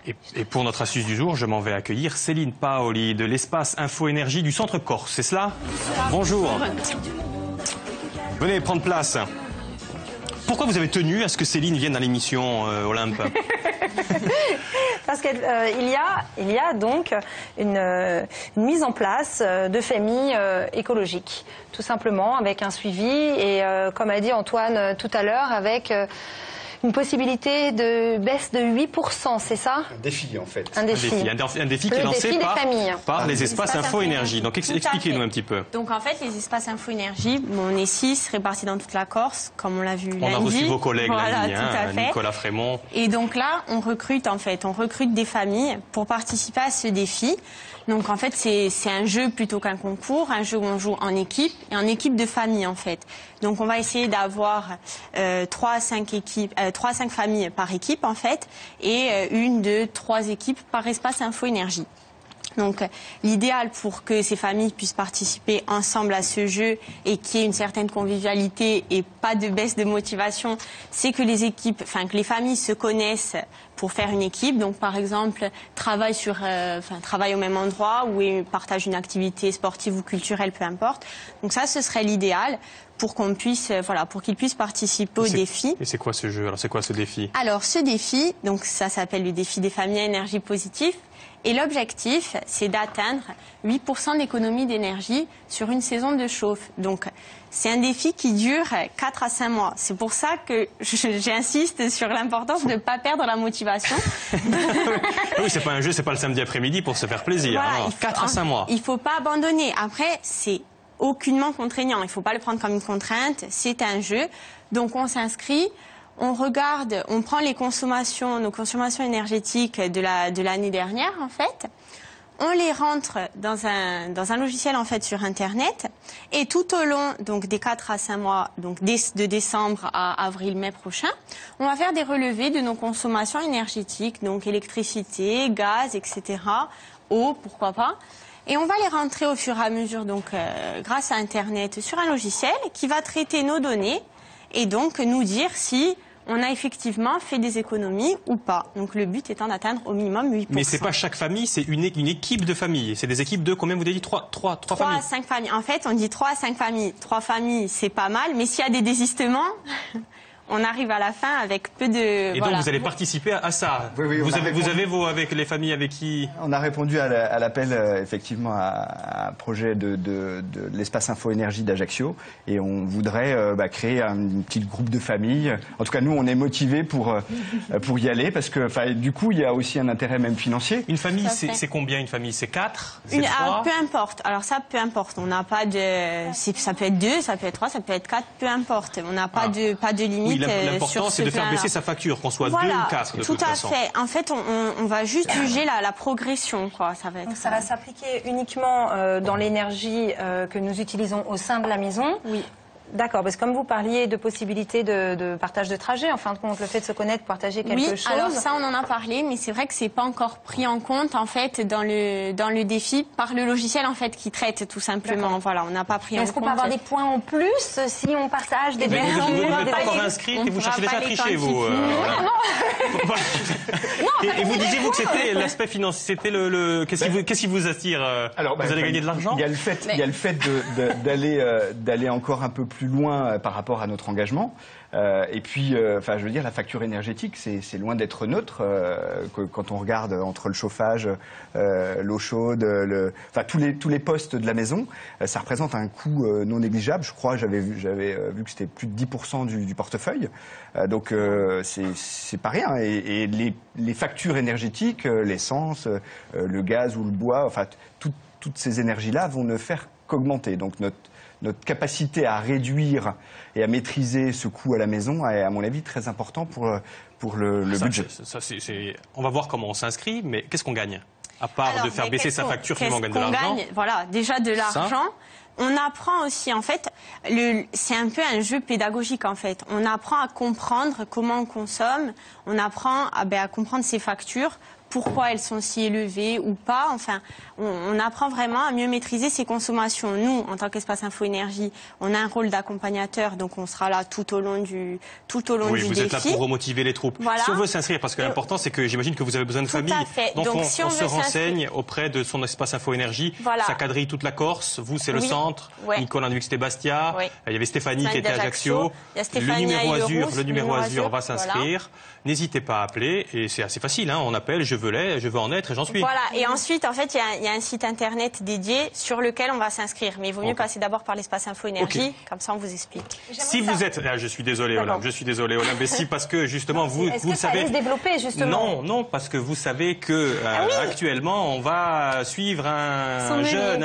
Et pour notre astuce du jour, je m'en vais accueillir Céline Paoli de l'espace Info Énergie du Centre Corse, c'est cela? Bonjour. Venez prendre place. Pourquoi vous avez tenu à ce que Céline vienne dans l'émission Olympe? Parce qu'il y a donc une mise en place de familles écologiques, tout simplement, avec un suivi et, comme a dit Antoine tout à l'heure, avec une possibilité de baisse de 8%, c'est ça? Un défi, en fait. Un défi qui est lancé par les espaces Info Énergie. Donc expliquez-nous un petit peu. Donc en fait, les espaces Info Énergie, on est 6 répartis dans toute la Corse, comme on l'a vu lundi. On a reçu vos collègues lundi, Nicolas Frémont. Et donc là, on recrute des familles pour participer à ce défi. Donc en fait, c'est un jeu plutôt qu'un concours, un jeu où on joue en équipe et en équipe de famille en fait. Donc on va essayer d'avoir 3 à 5 familles par équipe en fait et 1, 2, 3 équipes par espace Info Énergie. Donc l'idéal pour que ces familles puissent participer ensemble à ce jeu et qu'il y ait une certaine convivialité et pas de baisse de motivation, c'est que les familles se connaissent pour faire une équipe. Donc par exemple, travaillent au même endroit ou partagent une activité sportive ou culturelle, peu importe. Donc ça, ce serait l'idéal pour qu'on puisse, pour qu'ils puissent participer au défi. Et c'est quoi ce jeu? Alors c'est quoi ce défi? Alors ce défi, donc ça s'appelle le défi des familles à énergie positive. Et l'objectif, c'est d'atteindre 8% d'économie d'énergie sur une saison de chauffe. Donc, c'est un défi qui dure 4 à 5 mois. C'est pour ça que j'insiste sur l'importance de ne pas perdre la motivation. Oui, c'est pas un jeu, c'est pas le samedi après-midi pour se faire plaisir. Voilà, 4 à 5 mois. Il ne faut pas abandonner. Après, c'est aucunement contraignant. Il ne faut pas le prendre comme une contrainte. C'est un jeu. Donc, on s'inscrit. On regarde, on prend nos consommations énergétiques de l'année dernière, en fait. On les rentre dans un logiciel, en fait, sur Internet. Et tout au long, donc, des 4 à 5 mois, donc, de décembre à avril-mai prochain, on va faire des relevés de nos consommations énergétiques, donc, électricité, gaz, etc., eau, pourquoi pas. Et on va les rentrer au fur et à mesure, donc, grâce à Internet, sur un logiciel qui va traiter nos données et donc nous dire si on a effectivement fait des économies ou pas. Donc le but étant d'atteindre au minimum 8%. Mais c'est pas chaque famille, c'est une équipe de familles. C'est des équipes de combien vous avez dit? 3 familles. 3 à 5 familles. En fait, on dit 3 à 5 familles. 3 familles, c'est pas mal, mais s'il y a des désistements, on arrive à la fin avec peu de... Et donc vous allez participer à ça. Oui, vous avez avec les familles avec qui? On a répondu à l'appel effectivement à un projet de l'espace Info Énergie d'Ajaccio et on voudrait créer un petit groupe de familles. En tout cas, nous, on est motivés pour y aller parce que du coup, il y a aussi un intérêt même financier. Une famille, c'est combien une famille? C'est 4? C'est 3? Peu importe. Alors ça, peu importe. On n'a pas de... Ça peut être 2, ça peut être 3, ça peut être 4, peu importe. On n'a pas de limite. Oui, l'important, c'est de faire baisser sa facture, qu'on soit 2 ou 4 de toute façon. Tout à fait. En fait, on va juste juger la progression, quoi. Donc ça va s'appliquer uniquement dans l'énergie que nous utilisons au sein de la maison. Oui. D'accord, parce que comme vous parliez de possibilités de partage de trajet, en fin de compte, le fait de se connaître, partager quelque chose. Alors ça, on en a parlé, mais c'est vrai que c'est pas encore pris en compte, en fait, dans le défi, par le logiciel, en fait, qui traite, tout simplement. Voilà, on n'a pas pris en compte. Est-ce qu'on peut avoir des points en plus si on partage des données? Vous n'êtes pas encore inscrit et vous cherchez déjà à tricher, vous. Et vous disiez, vous, que c'était l'aspect financier, c'était qu'est-ce qui vous attire? Vous allez gagner de l'argent? Il y a le fait d'aller encore un peu plus loin par rapport à notre engagement. Et puis, je veux dire, la facture énergétique, c'est loin d'être neutre. Quand on regarde entre le chauffage, l'eau chaude, tous les postes de la maison, ça représente un coût non négligeable. Je crois, j'avais vu que c'était plus de 10% du portefeuille. Donc, c'est pas rien. Et les factures énergétiques, l'essence, le gaz ou le bois, toutes ces énergies-là vont ne faire qu'augmenter. Donc, notre capacité à réduire et à maîtriser ce coût à la maison est, à mon avis, très important pour le budget. On va voir comment on s'inscrit, mais qu'est-ce qu'on gagne? À part de faire baisser sa facture, finalement, on gagne de l'argent. Voilà, déjà de l'argent. On apprend aussi, en fait, c'est un peu un jeu pédagogique, en fait. On apprend à comprendre comment on consomme, on apprend à comprendre ses factures, pourquoi elles sont si élevées ou pas. Enfin, on apprend vraiment à mieux maîtriser ses consommations. Nous, en tant qu'Espace Info Énergie, on a un rôle d'accompagnateur, donc on sera là tout au long du oui, défi. Vous êtes là pour remotiver les troupes. Voilà. Si on veut s'inscrire, parce que l'important, c'est que j'imagine que vous avez besoin de famille. à fait. Donc si on on se veut renseigne auprès de son Espace Info Énergie. Voilà. Ça quadrille toute la Corse. Vous, c'est le Oui. centre. Ouais. Nicole Induc-C'était Bastia. Ouais. Il y avait Stéphanie qui était à d'Ajaccio. Ajaccio. Il y a Stéphanie Le numéro Azur va s'inscrire. Voilà. N'hésitez pas à appeler. Et c'est assez facile. On appelle, je veux en être et j'en suis. Voilà. Et ensuite, en fait, il y a un site internet dédié sur lequel on va s'inscrire. Mais il vaut mieux passer d'abord par l'Espace Info Énergie. Comme ça, on vous explique. Si vous êtes... Ah, je suis désolé, Olympe. Je suis désolé, Olympe. Mais si, parce que justement, vous Est-ce le que ça savez... allait se développer, justement? Non, parce que vous savez que Ah oui. actuellement, on va suivre un Son jeune...